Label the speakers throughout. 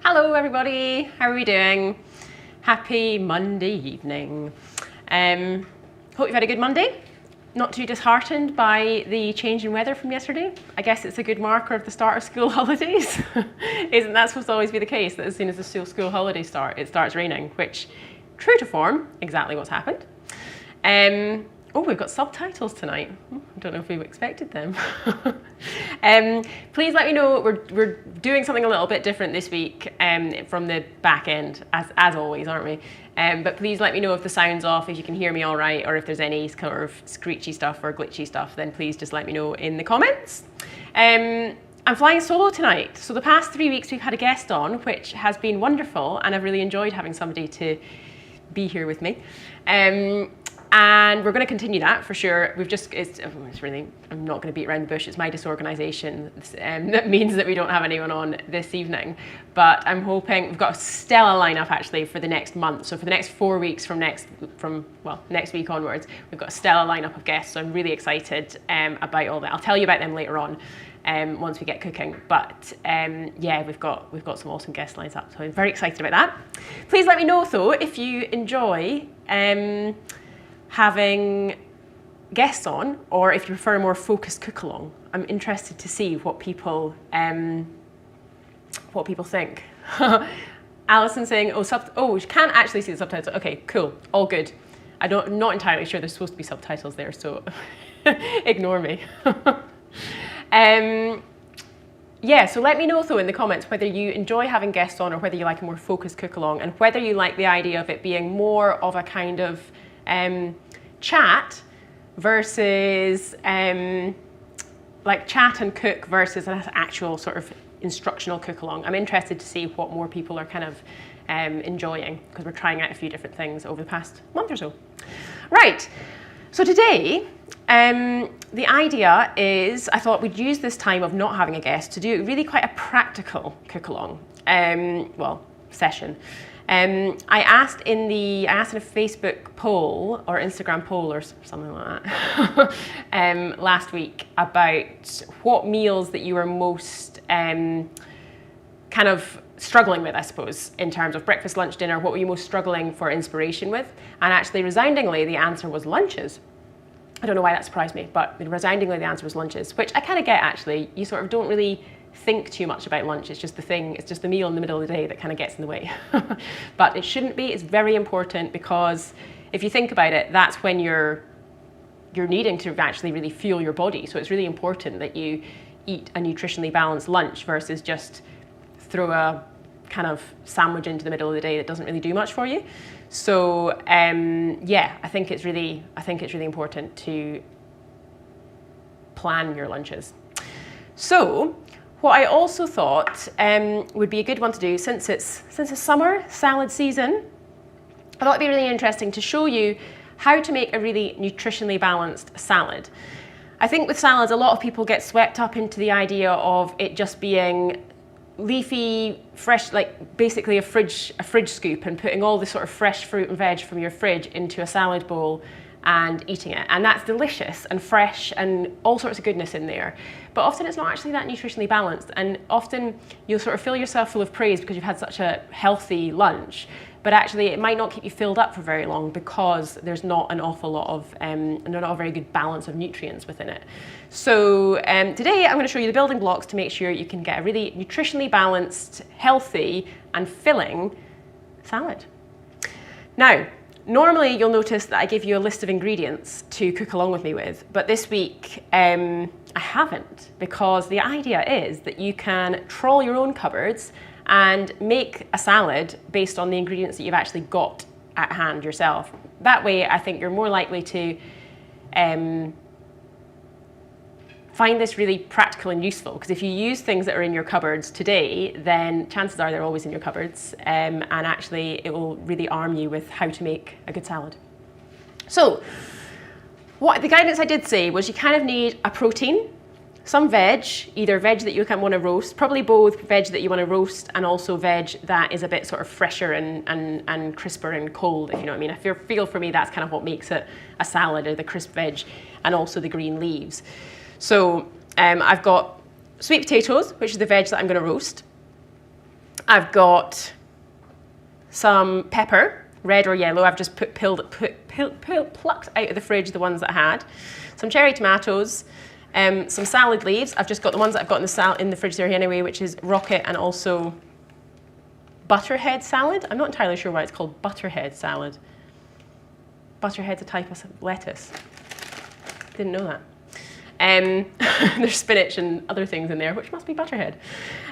Speaker 1: Hello everybody, how are we doing? Happy Monday evening. Hope you've had a good Monday. Not too disheartened by the change in weather from yesterday. I guess it's a good marker of the start of school holidays. Isn't that supposed to always be the case, that as soon as the school holidays start, it starts raining, which, true to form, exactly what's happened. Oh, we've got subtitles tonight. I don't know if we've expected them. Please let me know. We're doing something a little bit different this week from the back end, as always, aren't we? But please let me know if the sound's off, if you can hear me all right, or if there's any kind of screechy stuff or glitchy stuff, then please just let me know in the comments. I'm flying solo tonight. So the past 3 weeks we've had a guest on, which has been wonderful, and I've really enjoyed having somebody to be here with me. And we're going to continue that for sure. It's really, I'm not going to beat around the bush. It's my disorganization that means that we don't have anyone on this evening. But I'm hoping, we've got a stellar lineup actually for the next month. So for the next 4 weeks from next week onwards, we've got a stellar lineup of guests. So I'm really excited about all that. I'll tell you about them later on once we get cooking. But yeah, we've got some awesome guest lines up. So I'm very excited about that. Please let me know though if you enjoy having guests on, or if you prefer a more focused cook along. I'm interested to see what people think. Alison saying, oh, she can't actually see the subtitles. Okay, cool, all good. I'm not entirely sure there's supposed to be subtitles there, so ignore me. Yeah, so let me know though in the comments whether you enjoy having guests on or whether you like a more focused cook along, and whether you like the idea of it being more of a kind of chat versus like chat and cook versus an actual sort of instructional cook along. I'm interested to see what more people are kind of enjoying, because we're trying out a few different things over the past month or so. Right, so today the idea is I thought we'd use this time of not having a guest to do really quite a practical cook along session. I asked in a Facebook poll or Instagram poll or something like that last week about what meals that you were most kind of struggling with, I suppose, in terms of breakfast, lunch, dinner. What were you most struggling for inspiration with? And actually, resoundingly, the answer was lunches. I don't know why that surprised me, but resoundingly the answer was lunches, which I kind of get actually. You sort of don't really think too much about lunch. It's just the meal in the middle of the day that kind of gets in the way. But it shouldn't be. It's very important, because if you think about it, that's when you're needing to actually really fuel your body. So it's really important that you eat a nutritionally balanced lunch versus just throw a kind of sandwich into the middle of the day that doesn't really do much for you. So yeah, I think it's really important to plan your lunches. So what I also thought would be a good one to do, since it's summer salad season, I thought it'd be really interesting to show you how to make a really nutritionally balanced salad. I think with salads, a lot of people get swept up into the idea of it just being leafy, fresh, like basically a fridge scoop, and putting all the sort of fresh fruit and veg from your fridge into a salad bowl and eating it. And that's delicious and fresh and all sorts of goodness in there. But often it's not actually that nutritionally balanced. And often you'll sort of fill yourself full of praise because you've had such a healthy lunch. But actually it might not keep you filled up for very long, because there's not an awful lot of, not a very good balance of nutrients within it. So today I'm going to show you the building blocks to make sure you can get a really nutritionally balanced, healthy and filling salad. Now, normally you'll notice that I give you a list of ingredients to cook along with me with, but this week I haven't, because the idea is that you can trawl your own cupboards and make a salad based on the ingredients that you've actually got at hand yourself. That way I think you're more likely to find this really practical and useful, because if you use things that are in your cupboards today, then chances are they're always in your cupboards, and actually it will really arm you with how to make a good salad. So what the guidance I did say was you kind of need a protein, some veg, either veg that you want to roast, probably both veg that you want to roast and also veg that is a bit sort of fresher and crisper and cold, if you know what I mean. I feel for me that's kind of what makes it a salad, or the crisp veg and also the green leaves. So I've got sweet potatoes, which is the veg that I'm going to roast. I've got some pepper, red or yellow. I've just plucked out of the fridge the ones that I had. Some cherry tomatoes, some salad leaves. I've just got the ones that I've got in the fridge there anyway, which is rocket and also butterhead salad. I'm not entirely sure why it's called butterhead salad. Butterhead's a type of lettuce. Didn't know that. There's spinach and other things in there, which must be butterhead.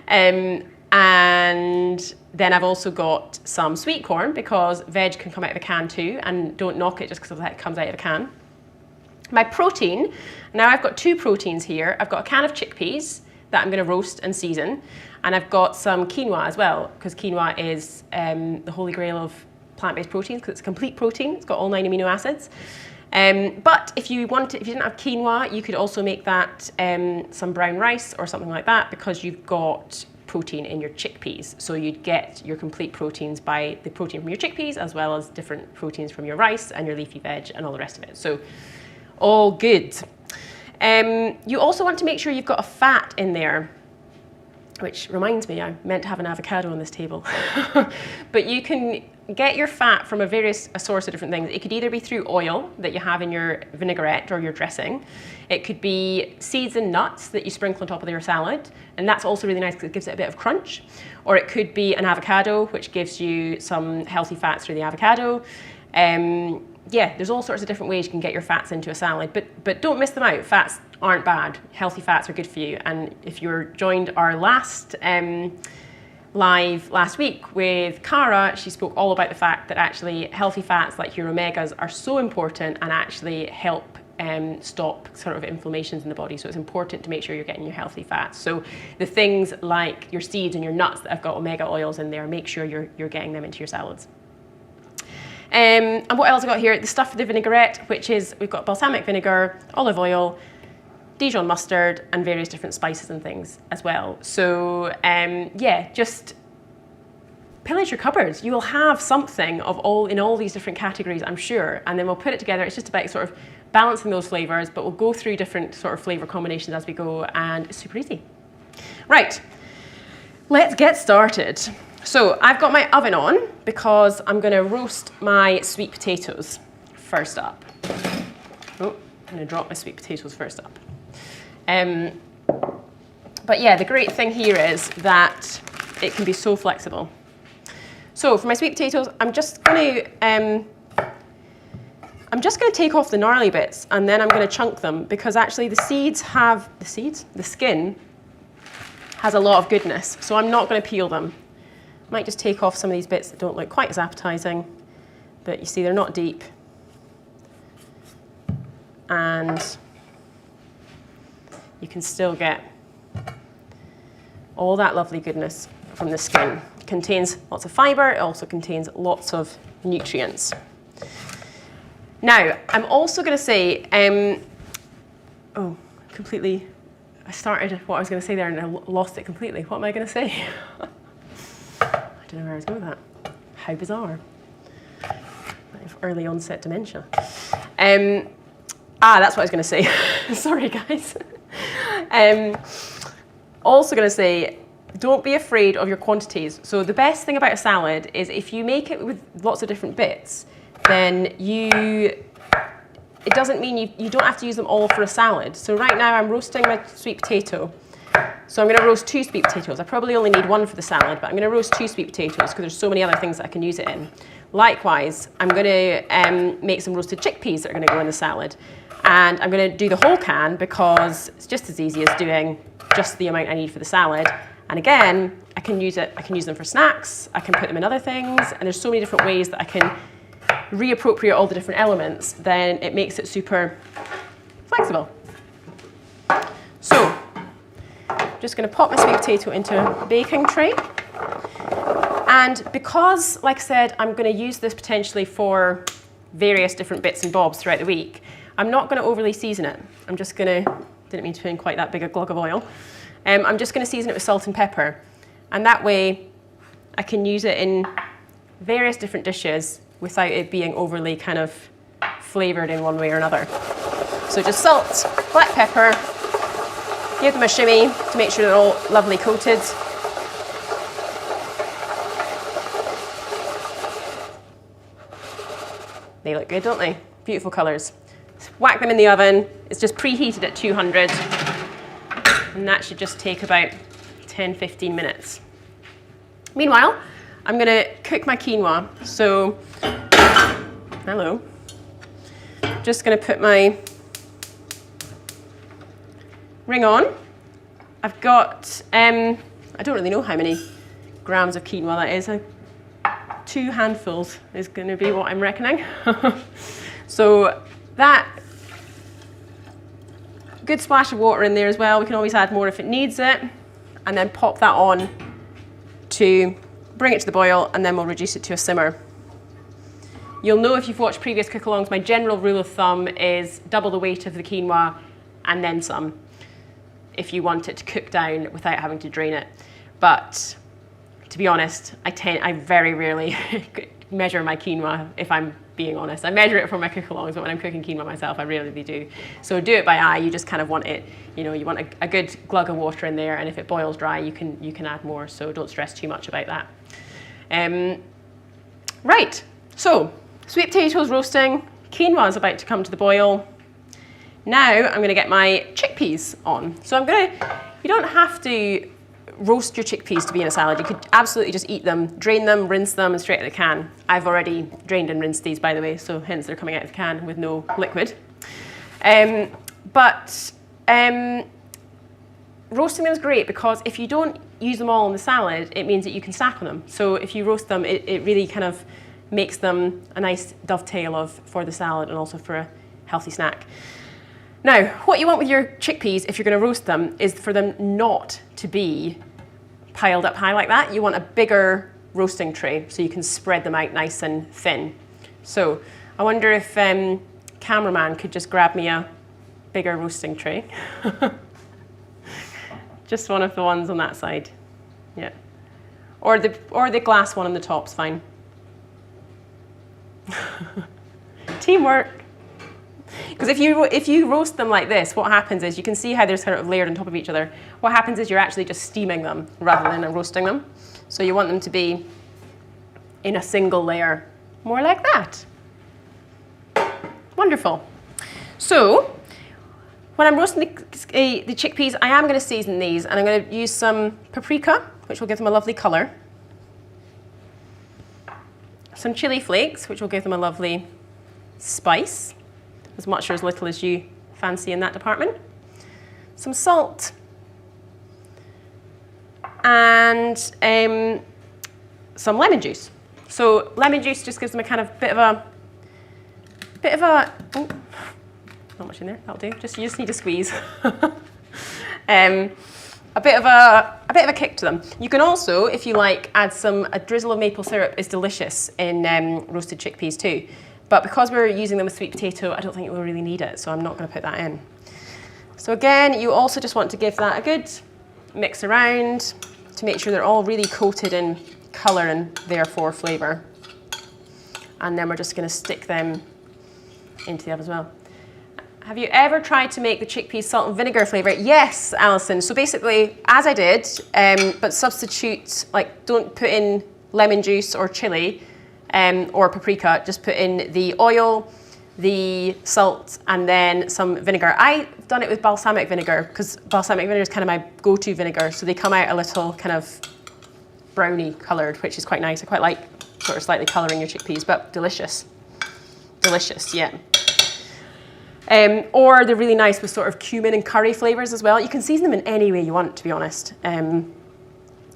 Speaker 1: And then I've also got some sweet corn, because veg can come out of a can too, and don't knock it just because it comes out of a can. My protein, now I've got 2 proteins here. I've got a can of chickpeas that I'm going to roast and season, and I've got some quinoa as well, because quinoa is the holy grail of plant-based proteins, because it's a complete protein. It's got all 9 amino acids. But if you didn't have quinoa, you could also make that some brown rice or something like that, because you've got protein in your chickpeas. So you'd get your complete proteins by the protein from your chickpeas, as well as different proteins from your rice and your leafy veg and all the rest of it. So all good. You also want to make sure you've got a fat in there, which reminds me, I meant to have an avocado on this table. But you can get your fat from a source of different things. It could either be through oil that you have in your vinaigrette or your dressing. It could be seeds and nuts that you sprinkle on top of your salad, and that's also really nice because it gives it a bit of crunch. Or it could be an avocado, which gives you some healthy fats through the avocado. Yeah, there's all sorts of different ways you can get your fats into a salad, but don't miss them out. Fats aren't bad. Healthy fats are good for you. And if you joined our last live last week with Cara, she spoke all about the fact that actually healthy fats like your omegas are so important and actually help stop sort of inflammations in the body. So it's important to make sure you're getting your healthy fats. So the things like your seeds and your nuts that have got omega oils in there, make sure you're getting them into your salads. And what else I got here? The stuff for the vinaigrette, which is, we've got balsamic vinegar, olive oil, Dijon mustard, and various different spices and things as well. So yeah, just pillage your cupboards. You will have something in all these different categories, I'm sure, and then we'll put it together. It's just about sort of balancing those flavors, but we'll go through different sort of flavor combinations as we go, and it's super easy. Right, let's get started. So I've got my oven on because I'm going to roast my sweet potatoes first up. Oh, I'm going to drop my sweet potatoes first up. But yeah, the great thing here is that it can be so flexible. So for my sweet potatoes, I'm just going to take off the gnarly bits, and then I'm going to chunk them, because actually the skin has a lot of goodness. So I'm not going to peel them. Might just take off some of these bits that don't look quite as appetizing, but you see they're not deep. And you can still get all that lovely goodness from the skin. It contains lots of fiber, it also contains lots of nutrients. Now, I'm also going to say, I started what I was going to say there and I lost it completely. What am I going to say? I don't know where I was going with that. How bizarre. I have early onset dementia. That's what I was going to say. Sorry, guys. Also going to say, don't be afraid of your quantities. So the best thing about a salad is if you make it with lots of different bits, then it doesn't mean you don't have to use them all for a salad. So right now I'm roasting my sweet potato. So I'm going to roast 2 sweet potatoes. I probably only need 1 for the salad, but I'm going to roast 2 sweet potatoes because there's so many other things that I can use it in. Likewise, I'm going to make some roasted chickpeas that are going to go in the salad. And I'm going to do the whole can because it's just as easy as doing just the amount I need for the salad. And again, I can use them for snacks, I can put them in other things, and there's so many different ways that I can reappropriate all the different elements, then it makes it super flexible. So, I'm just going to pop my sweet potato into a baking tray. And because, like I said, I'm going to use this potentially for various different bits and bobs throughout the week, I'm not going to overly season it. I'm just going to, didn't mean to put in quite that big a glug of oil. I'm just going to season it with salt and pepper. And that way, I can use it in various different dishes without it being overly kind of flavoured in one way or another. So just salt, black pepper, give them a shimmy to make sure they're all lovely coated. They look good, don't they? Beautiful colours. Whack them in the oven. It's just preheated at 200. And that should just take about 10-15 minutes. Meanwhile, I'm going to cook my quinoa. So, hello. Just going to put my ring on. I've got, I don't really know how many grams of quinoa that is. 2 handfuls is going to be what I'm reckoning. So that, good splash of water in there as well. We can always add more if it needs it. And then pop that on to bring it to the boil, and then we'll reduce it to a simmer. You'll know if you've watched previous cook-alongs, my general rule of thumb is double the weight of the quinoa and then some, if you want it to cook down without having to drain it. But to be honest, I very rarely measure my quinoa, if I'm being honest. I measure it for my cook-alongs, but when I'm cooking quinoa myself, I rarely do. So do it by eye. You just kind of want it, you know, you want a good glug of water in there, and if it boils dry, you can add more. So don't stress too much about that. Right. So sweet potatoes roasting, quinoa is about to come to the boil. Now I'm going to get my chickpeas on. So you don't have to roast your chickpeas to be in a salad. You could absolutely just eat them, drain them, rinse them, and straight out of the can. I've already drained and rinsed these, by the way, so hence they're coming out of the can with no liquid. Roasting them is great because if you don't use them all in the salad, it means that you can snack on them. So if you roast them, it really kind of makes them a nice dovetail for the salad and also for a healthy snack. Now, what you want with your chickpeas, if you're going to roast them, is for them not to be piled up high like that. You want a bigger roasting tray so you can spread them out nice and thin. So I wonder if cameraman could just grab me a bigger roasting tray. Just one of the ones on that side. Yeah. Or the glass one on the top's fine. Teamwork. Because if you roast them like this, what happens is, you can see how they're sort of layered on top of each other. What happens is you're actually just steaming them rather than roasting them. So you want them to be in a single layer, more like that. Wonderful. So when I'm roasting the chickpeas, I am going to season these, and I'm going to use some paprika, which will give them a lovely color. Some chili flakes, which will give them a lovely spice, as much or as little as you fancy in that department. Some salt. And some lemon juice. So lemon juice just gives them a kind of bit of a, oh, not much in there, that'll do. You just need to squeeze. A bit of a kick to them. You can also, if you like, add a drizzle of maple syrup is delicious in roasted chickpeas too. But because we're using them with sweet potato, I don't think it will really need it, so I'm not going to put that in. So again, you also just want to give that a good mix around to make sure they're all really coated in colour and therefore flavour. And then we're just going to stick them into the oven as well. Have you ever tried to make the chickpeas salt and vinegar flavour? Yes, Alison. So basically, as I did, but substitute, like, don't put in lemon juice or chili or paprika, just put in the oil, the salt, and then some vinegar. I've done it with balsamic vinegar because balsamic vinegar is kind of my go-to vinegar, so they come out a little kind of brownie coloured, which is quite nice. I quite like sort of slightly colouring your chickpeas, but delicious. Delicious, yeah. Or they're really nice with sort of cumin and curry flavours as well. You can season them in any way you want, to be honest.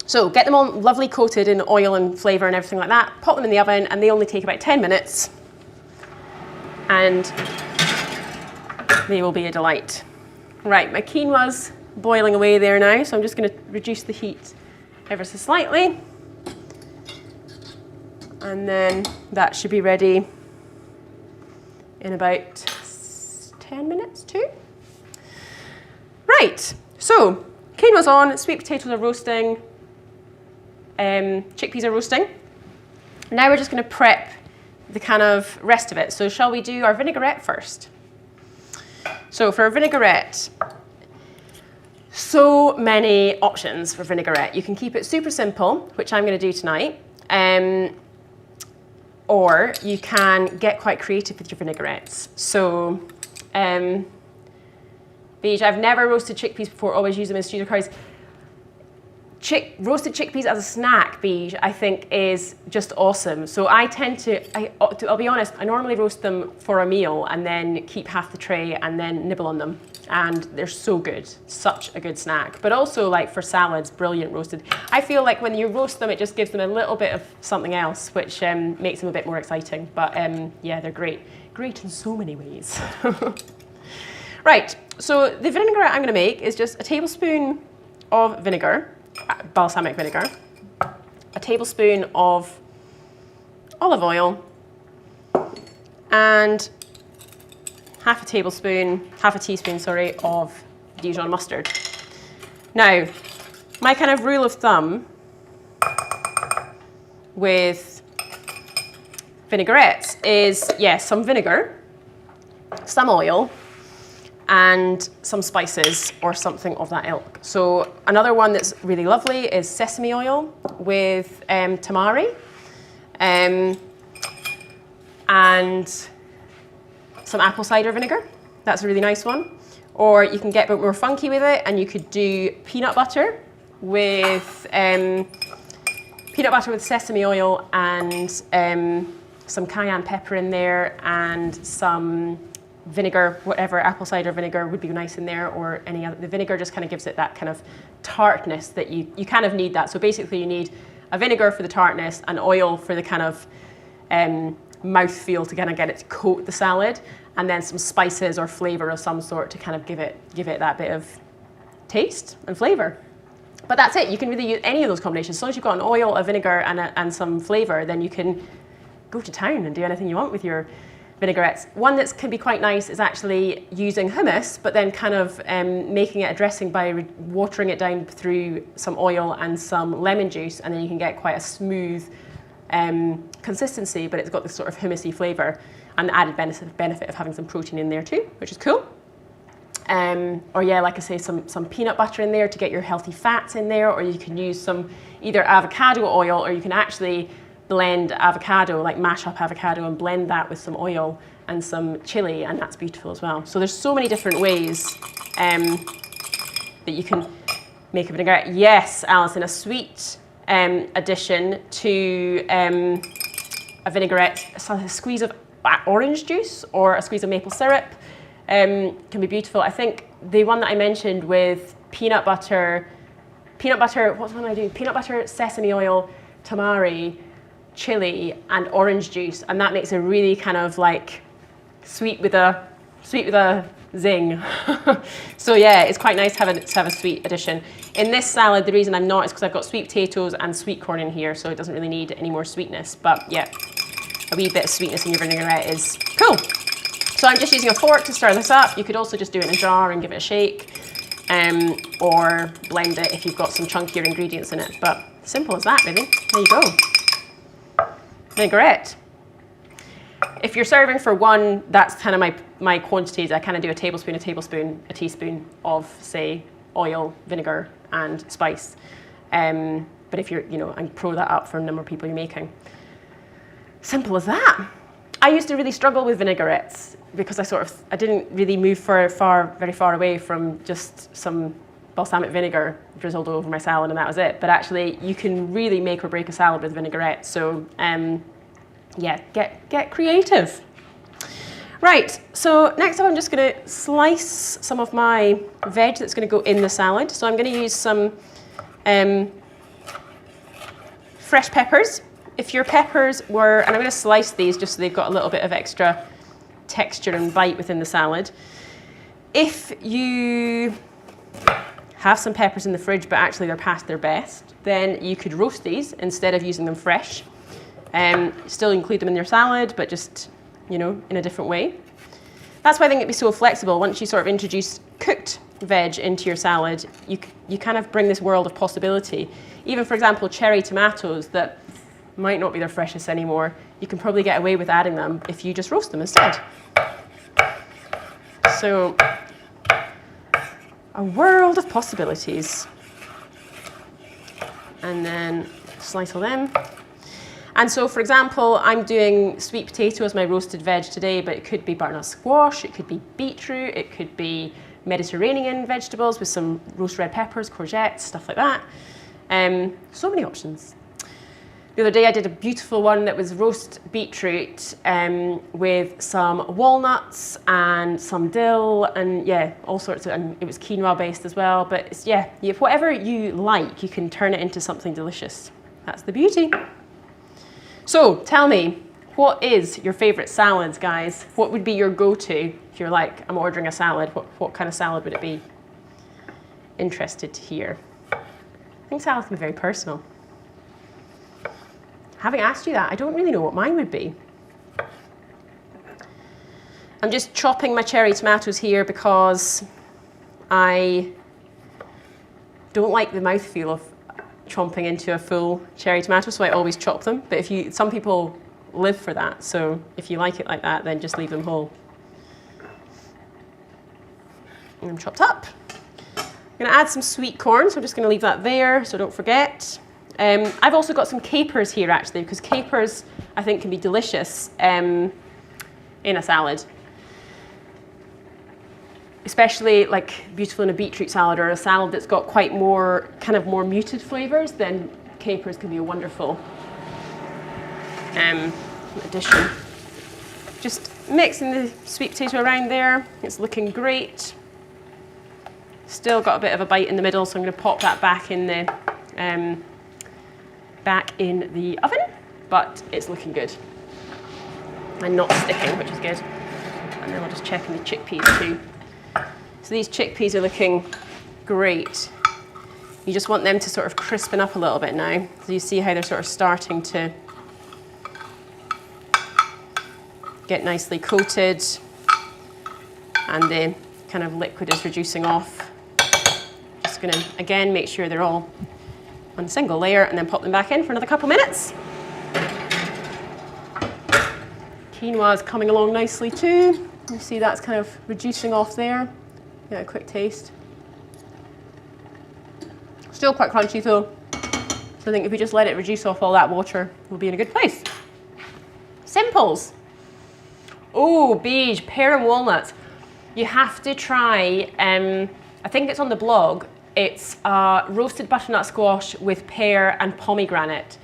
Speaker 1: So get them all lovely coated in oil and flavour and everything like that. Pop them in the oven, and they only take about 10 minutes. And they will be a delight. Right, my quinoa's boiling away there now, so I'm just going to reduce the heat ever so slightly. And then that should be ready in about 10 minutes too. Right, so quinoa's on, sweet potatoes are roasting, chickpeas are roasting. Now we're just going to prep the kind of rest of it. So shall we do our vinaigrette first? So for a vinaigrette, so many options for vinaigrette. You can keep it super simple, which I'm going to do tonight. or you can get quite creative with your vinaigrettes. So, 𝗃𝗃, I've never roasted chickpeas before, always use them in stews or curries. Roasted chickpeas as a snack, 𝗃𝗃, I think is just awesome. So I tend to, I'll be honest, I normally roast them for a meal and then keep half the tray and then nibble on them. And they're so good, such a good snack. But also like for salads, brilliant roasted. I feel like when you roast them, it just gives them a little bit of something else, which makes them a bit more exciting. But yeah, they're great. Great in so many ways. Right, so the vinaigrette I'm gonna make is just a tablespoon of vinegar, balsamic vinegar, a tablespoon of olive oil, and half a teaspoon, sorry, of Dijon mustard. Now, my kind of rule of thumb with vinaigrettes is, yes, some vinegar, some oil, and some spices or something of that ilk. So another one that's really lovely is sesame oil with tamari, and some apple cider vinegar. That's a really nice one. Or you can get a bit more funky with it, and you could do peanut butter with sesame oil and some cayenne pepper in there, and some vinegar, whatever, apple cider vinegar would be nice in there, or any other. The vinegar just kind of gives it that kind of tartness that you kind of need that. So basically you need a vinegar for the tartness, and oil for the kind of mouthfeel to kind of get it to coat the salad, and then some spices or flavor of some sort to kind of give it that bit of taste and flavor. But that's it. You can really use any of those combinations. As long as you've got an oil, a vinegar, and some flavor, then you can go to town and do anything you want with your vinaigrettes. One that can be quite nice is actually using hummus, but then kind of making it a dressing by watering it down through some oil and some lemon juice, and then you can get quite a smooth consistency, but it's got this sort of hummusy flavour, and the added benefit of having some protein in there too, which is cool. Or yeah, like I say, some peanut butter in there to get your healthy fats in there, or you can use some either avocado oil, or you can actually blend avocado, like mash up avocado and blend that with some oil and some chili, and that's beautiful as well. So there's so many different ways that you can make a vinaigrette. Yes, Alison, a sweet addition to a vinaigrette, a squeeze of orange juice or a squeeze of maple syrup can be beautiful. I think the one that I mentioned with peanut butter, what's one I do? Peanut butter, sesame oil, tamari, chili, and orange juice, and that makes a really kind of like sweet with a zing. So yeah, it's quite nice to have a sweet addition. In this salad, the reason I'm not is because I've got sweet potatoes and sweet corn in here, so it doesn't really need any more sweetness. But yeah, a wee bit of sweetness in your vinaigrette is cool. So I'm just using a fork to stir this up. You could also just do it in a jar and give it a shake, or blend it if you've got some chunkier ingredients in it. But simple as that, really. There you go. Vinaigrette. If you're serving for one, that's kind of my quantities. I kind of do a tablespoon, a teaspoon of, say, oil, vinegar, and spice. But if you're, and pro that up for the number of people you're making. Simple as that. I used to really struggle with vinaigrettes because I didn't really move very far away from just some balsamic vinegar drizzled over my salad, and that was it. But actually, you can really make or break a salad with vinaigrette. So, yeah, get creative. Right, so next up I'm just going to slice some of my veg that's going to go in the salad. So I'm going to use some fresh peppers. If your peppers were, and I'm going to slice these just so they've got a little bit of extra texture and bite within the salad. If you have some peppers in the fridge, but actually they're past their best, then you could roast these instead of using them fresh. Still include them in your salad, but just, in a different way. That's why I think it'd be so flexible. Once you sort of introduce cooked veg into your salad, you kind of bring this world of possibility. Even, for example, cherry tomatoes that might not be their freshest anymore, you can probably get away with adding them if you just roast them instead. So, a world of possibilities. And then slice all them. And so, for example, I'm doing sweet potato as my roasted veg today, but it could be butternut squash, it could be beetroot, it could be Mediterranean vegetables with some roast red peppers, courgettes, stuff like that. So many options. The other day I did a beautiful one that was roast beetroot with some walnuts and some dill and yeah, all sorts of, and it was quinoa based as well. But it's, yeah, whatever you like, you can turn it into something delicious. That's the beauty. So tell me, what is your favorite salads, guys? What would be your go-to if you're like, I'm ordering a salad? What kind of salad would it be? Interested to hear. I think salads can be very personal. Having asked you that, I don't really know what mine would be. I'm just chopping my cherry tomatoes here because I don't like the mouthfeel of chomping into a full cherry tomato, so I always chop them. But some people live for that, so if you like it like that, then just leave them whole. And I'm chopped up. I'm going to add some sweet corn, so I'm just going to leave that there, so don't forget. I've also got some capers here actually, because capers I think can be delicious in a salad. Especially like beautiful in a beetroot salad or a salad that's got quite more, kind of more muted flavors, then capers can be a wonderful addition. Just mixing the sweet potato around there. It's looking great. Still got a bit of a bite in the middle, so I'm going to pop that back in the oven, but it's looking good and not sticking, which is good. And then I'll just check in the chickpeas too. So these chickpeas are looking great. You just want them to sort of crispen up a little bit now. So you see how they're sort of starting to get nicely coated and the kind of liquid is reducing off. Just gonna, again, make sure they're all on a single layer and then pop them back in for another couple minutes. Quinoa is coming along nicely too. You see that's kind of reducing off there. Yeah, a quick taste. Still quite crunchy though. So I think if we just let it reduce off all that water, we'll be in a good place. Simples. Oh, beige, pear and walnuts. You have to try, I think it's on the blog, it's roasted butternut squash with pear and pomegranate.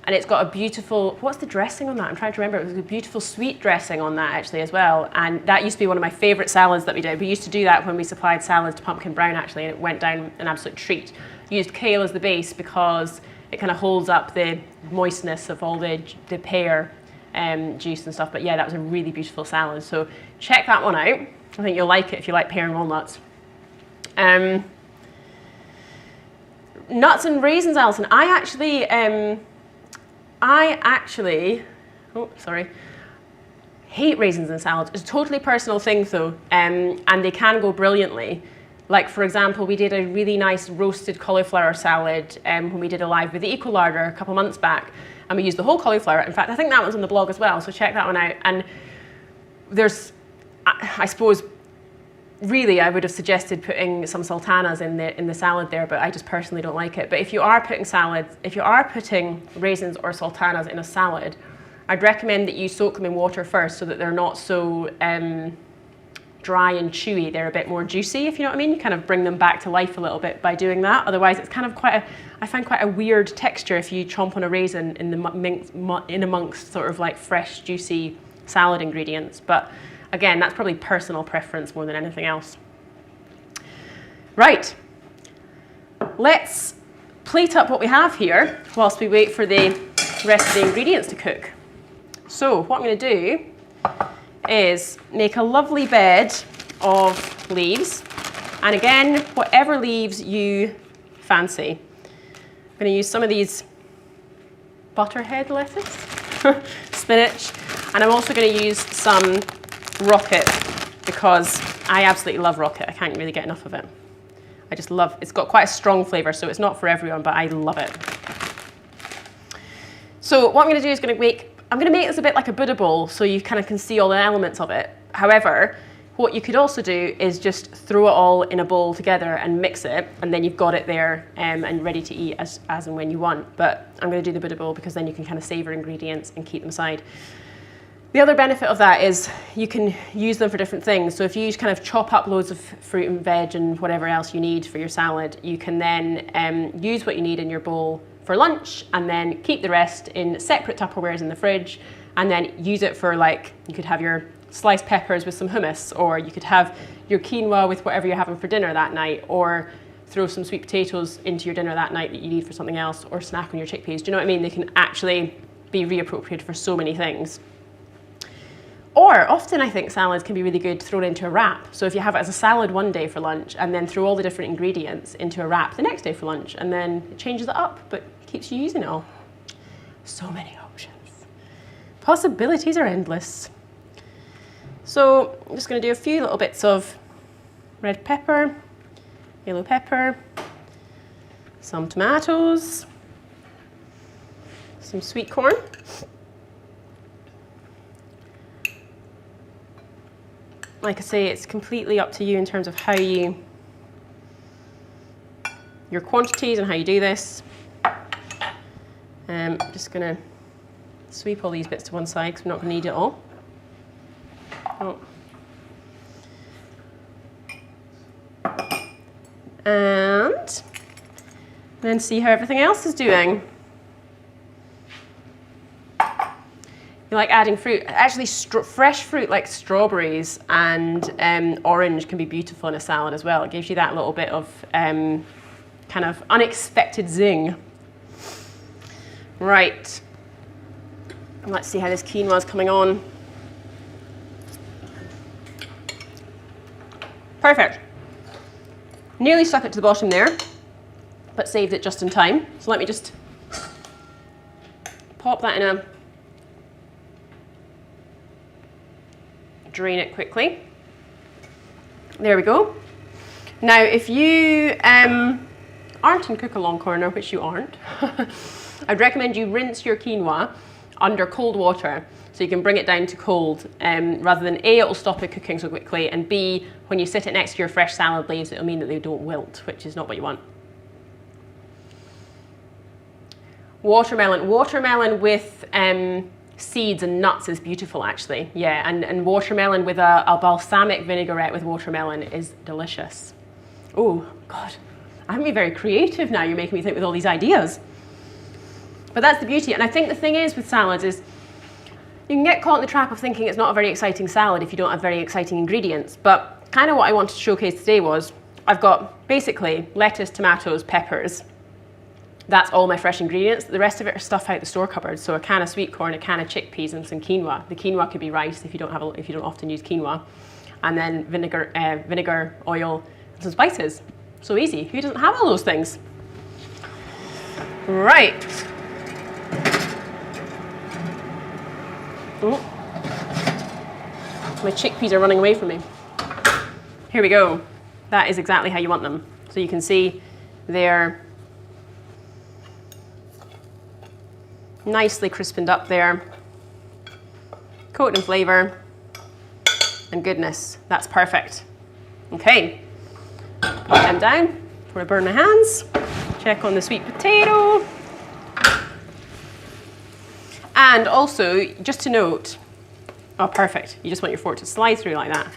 Speaker 1: And it's got a beautiful, what's the dressing on that? I'm trying to remember. It was a beautiful sweet dressing on that actually as well. And that used to be one of my favorite salads that we did. We used to do that when we supplied salads to Pumpkin Brown actually, and it went down an absolute treat. Used kale as the base because it kind of holds up the moistness of all the pear juice and stuff. But yeah, that was a really beautiful salad. So check that one out. I think you'll like it if you like pear and walnuts. Nuts and raisins, Alison. I actually, oh, sorry, hate raisins in salads. It's a totally personal thing though, and they can go brilliantly. Like for example, we did a really nice roasted cauliflower salad when we did a live with the 𝗃𝗁𝗲𝗄 a couple of months back, and we used the whole cauliflower. In fact, I think that one's on the blog as well, so check that one out. And there's, I suppose, really, I would have suggested putting some sultanas in the salad there, but I just personally don't like it. But if you are putting raisins or sultanas in a salad, I'd recommend that you soak them in water first so that they're not so dry and chewy. They're a bit more juicy, if you know what I mean. You kind of bring them back to life a little bit by doing that. Otherwise, it's kind of I find quite a weird texture if you chomp on a raisin in amongst sort of like fresh, juicy salad ingredients. But again, that's probably personal preference more than anything else. Right, let's plate up what we have here whilst we wait for the rest of the ingredients to cook. So what I'm going to do is make a lovely bed of leaves, and again, whatever leaves you fancy. I'm going to use some of these butterhead lettuce, spinach, and I'm also going to use some rocket because I absolutely love rocket. I can't really get enough of it. I just love, it's got quite a strong flavour, so it's not for everyone, but I love it. So what I'm going to do is I'm going to make this a bit like a Buddha bowl, so you kind of can see all the elements of it. However, What you could also do is just throw it all in a bowl together and mix it, and then you've got it there and ready to eat as and when you want. But I'm going to do the 𝗴𝗿𝗶𝗊 because then you can kind of savour ingredients and keep them aside. The other benefit of that is you can use them for different things. So if you kind of chop up loads of fruit and veg and whatever else you need for your salad, you can then use what you need in your bowl for lunch and then keep the rest in separate Tupperwares in the fridge and then use it for, like, you could have your sliced peppers with some hummus, or you could have your quinoa with whatever you're having for dinner that night, or throw some sweet potatoes into your dinner that night that you need for something else, or snack on your chickpeas. Do you know what I mean? They can actually be reappropriated for so many things. Or often I think salads can be really good thrown into a wrap. So if you have it as a salad one day for lunch and then throw all the different ingredients into a wrap the next day for lunch, and then it changes it up but keeps you using it all. So many options. Possibilities are endless. So I'm just going to do a few little bits of red pepper, yellow pepper, some tomatoes, some sweet corn. Like I say, it's completely up to you in terms of how your quantities and how you do this. I'm just going to sweep all these bits to one side because we're not going to need it all. Oh. And then see how everything else is doing. You like adding fruit. Actually, fresh fruit like strawberries and orange can be beautiful in a salad as well. It gives you that little bit of kind of unexpected zing. Right. Let's see how this quinoa is coming on. Perfect. Nearly stuck it to the bottom there, but saved it just in time. So let me just pop that in a... drain it quickly. There we go. Now, if you aren't in cook-along corner, which you aren't, I'd recommend you rinse your quinoa under cold water so you can bring it down to cold, rather than A, it'll stop it cooking so quickly, and B, when you sit it next to your fresh salad leaves, it'll mean that they don't wilt, which is not what you want. Watermelon. Watermelon with seeds and nuts is beautiful, actually. Yeah, and watermelon with a balsamic vinaigrette with watermelon is delicious. Oh, God. I'm being very creative now. You're making me think with all these ideas. But that's the beauty. And I think the thing is with salads is you can get caught in the trap of thinking it's not a very exciting salad if you don't have very exciting ingredients. But kind of what I wanted to showcase today was I've got basically lettuce, tomatoes, peppers. That's all my fresh ingredients. The rest of it are stuff out the store cupboard. So a can of sweet corn, a can of chickpeas, and some quinoa. The quinoa could be rice if you don't often use quinoa, and then vinegar, oil, and some spices. So easy. Who doesn't have all those things? Right. Oh. My chickpeas are running away from me. Here we go. That is exactly how you want them. So you can see they're nicely crispened up there, coated in flavour, and goodness, that's perfect. Okay, put them down before I burn my hands. Check on the sweet potato. And also, just to note, oh, perfect. You just want your fork to slide through like that.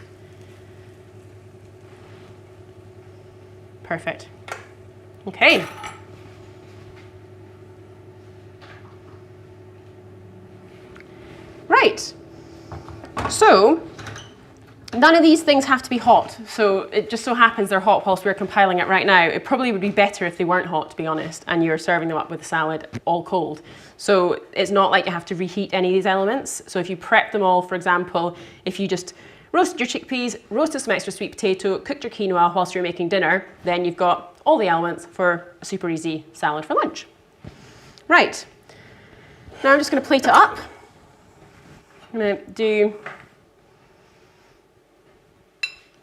Speaker 1: Perfect. Okay. Right, so none of these things have to be hot. So it just so happens they're hot whilst we're compiling it right now. It probably would be better if they weren't hot, to be honest, and you're serving them up with a salad all cold. So it's not like you have to reheat any of these elements. So if you prep them all, for example, if you just roasted your chickpeas, roasted some extra sweet potato, cooked your quinoa whilst you're making dinner, then you've got all the elements for a super easy salad for lunch. Right, now I'm just going to plate it up. I'm going to do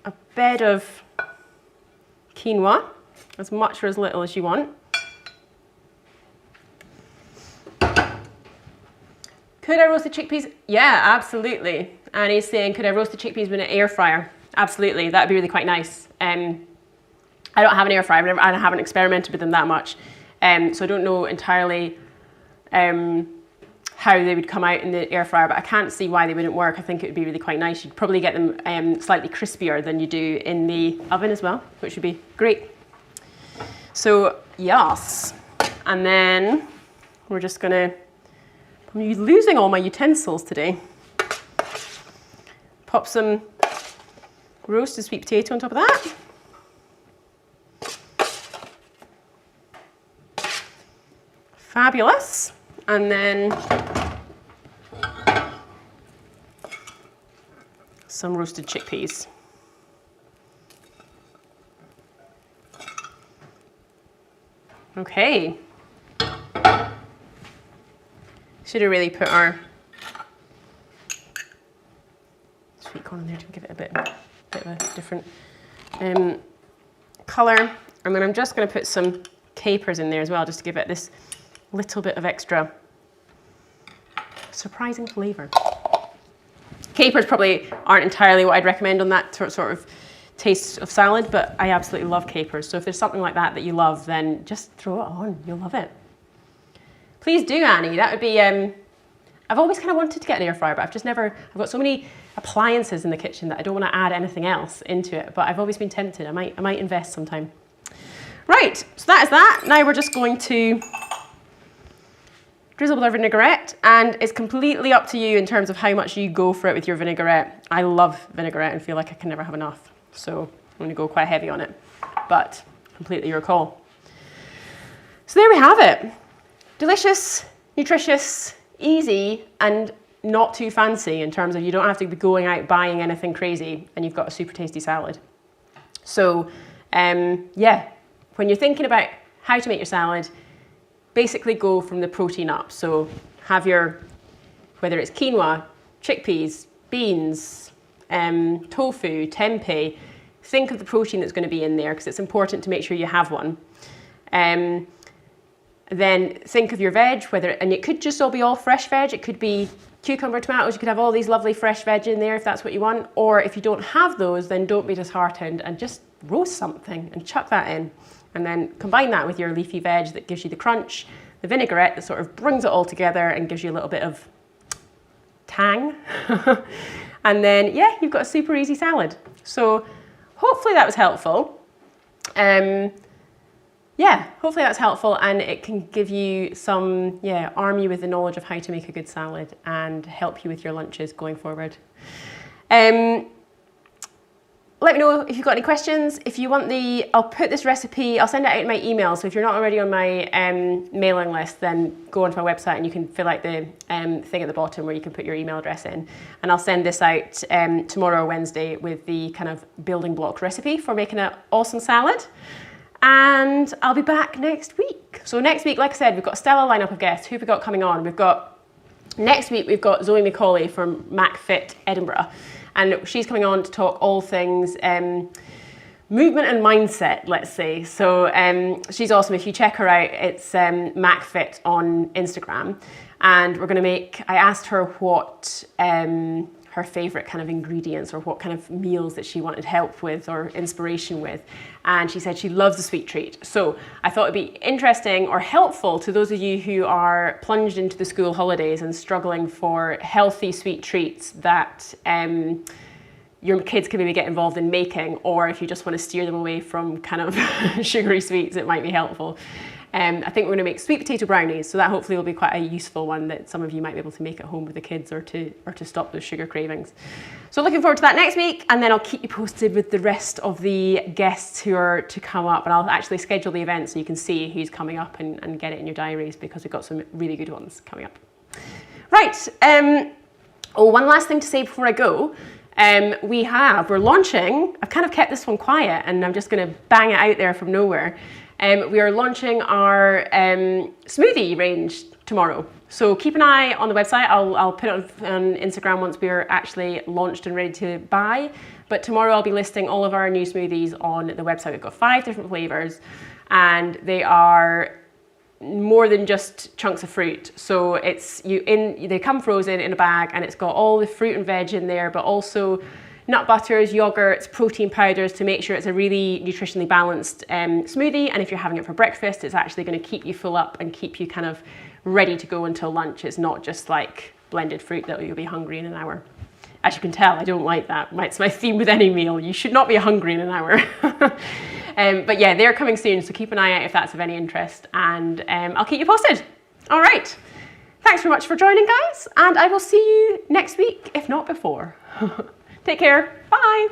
Speaker 1: a bed of quinoa, as much or as little as you want. Could I roast the chickpeas? Yeah, absolutely. And he's saying, could I roast the chickpeas with an air fryer? absolutely. That'd be really quite nice. I don't have an air fryer. I haven't experimented with them that much. So I don't know entirely how they would come out in the air fryer, but I can't see why they wouldn't work. I think it would be really quite nice. You'd probably get them slightly crispier than you do in the oven as well, which would be great. So yes, and then we're just gonna, I'm losing all my utensils today. Pop some roasted sweet potato on top of that. Fabulous. And then some roasted chickpeas. Okay. Should have really put our sweet corn in there to give it a bit of a different colour. And then I'm just going to put some capers in there as well, just to give it this little bit of extra surprising flavour. Capers probably aren't entirely what I'd recommend on that sort of taste of salad, but I absolutely love capers. So if there's something like that you love, then just throw it on. You'll love it. Please do, Annie. That would be, I've always kind of wanted to get an air fryer, but I've got so many appliances in the kitchen that I don't want to add anything else into it, but I've always been tempted. I might invest sometime. Right, so that is that. Now we're just going to drizzle with our vinaigrette, and it's completely up to you in terms of how much you go for it with your vinaigrette. I love vinaigrette and feel like I can never have enough. So I'm going to go quite heavy on it, but completely your call. So there we have it. Delicious, nutritious, easy, and not too fancy in terms of you don't have to be going out buying anything crazy, and you've got a super tasty salad. So yeah, when you're thinking about how to make your salad, basically go from the protein up. So have your, whether it's quinoa, chickpeas, beans, tofu, tempeh, think of the protein that's going to be in there because it's important to make sure you have one. Then think of your veg, and it could just be all fresh veg. It could be cucumber, tomatoes. You could have all these lovely fresh veg in there if that's what you want. Or if you don't have those, then don't be disheartened and just roast something and chuck that in. And then combine that with your leafy veg that gives you the crunch, the vinaigrette that sort of brings it all together and gives you a little bit of tang. And then, yeah, you've got a super easy salad. So hopefully that was helpful. Yeah, hopefully that's helpful, and it can give you some, arm you with the knowledge of how to make a good salad and help you with your lunches going forward. Let me know if you've got any questions. If you want I'll put this recipe, I'll send it out in my email. So if you're not already on my mailing list, then go onto my website and you can fill out the thing at the bottom where you can put your email address in. And I'll send this out tomorrow or Wednesday with the kind of building block recipe for making an awesome salad. And I'll be back next week. So next week, like I said, we've got a stellar lineup of guests. Who have we got coming on? Next week, we've got 𝗃𝗵𝗁𝗁 from MacFit Edinburgh. And she's coming on to talk all things movement and mindset, let's say. So she's awesome. If you check her out, it's MacFit on Instagram. And we're going to I asked her what her favorite kind of ingredients or what kind of meals that she wanted help with or inspiration with. And she said she loves a sweet treat. So I thought it'd be interesting or helpful to those of you who are plunged into the school holidays and struggling for healthy sweet treats that your kids can maybe get involved in making, or if you just want to steer them away from kind of sugary sweets, it might be helpful. I think we're going to make sweet potato brownies, so that hopefully will be quite a useful one that some of you might be able to make at home with the kids or to stop those sugar cravings. So looking forward to that next week, and then I'll keep you posted with the rest of the guests who are to come up, and I'll actually schedule the event so you can see who's coming up and get it in your diaries because we've got some really good ones coming up. Right, one last thing to say before I go. We're launching, I've kind of kept this one quiet and I'm just going to bang it out there from nowhere. We are launching our smoothie range tomorrow. So keep an eye on the website. I'll put it on Instagram once we're actually launched and ready to buy. But tomorrow I'll be listing all of our new smoothies on the website. We've got 5 different flavors and they are more than just chunks of fruit. So they come frozen in a bag and it's got all the fruit and veg in there, but also nut butters, yogurts, protein powders to make sure it's a really nutritionally balanced smoothie. And if you're having it for breakfast, it's actually going to keep you full up and keep you kind of ready to go until lunch. It's not just like blended fruit that you'll be hungry in an hour. As you can tell, I don't like that. It's my theme with any meal. You should not be hungry in an hour. But yeah, they're coming soon, so keep an eye out if that's of any interest, and I'll keep you posted. All right. Thanks very much for joining, guys, and I will see you next week, if not before. Take care. Bye.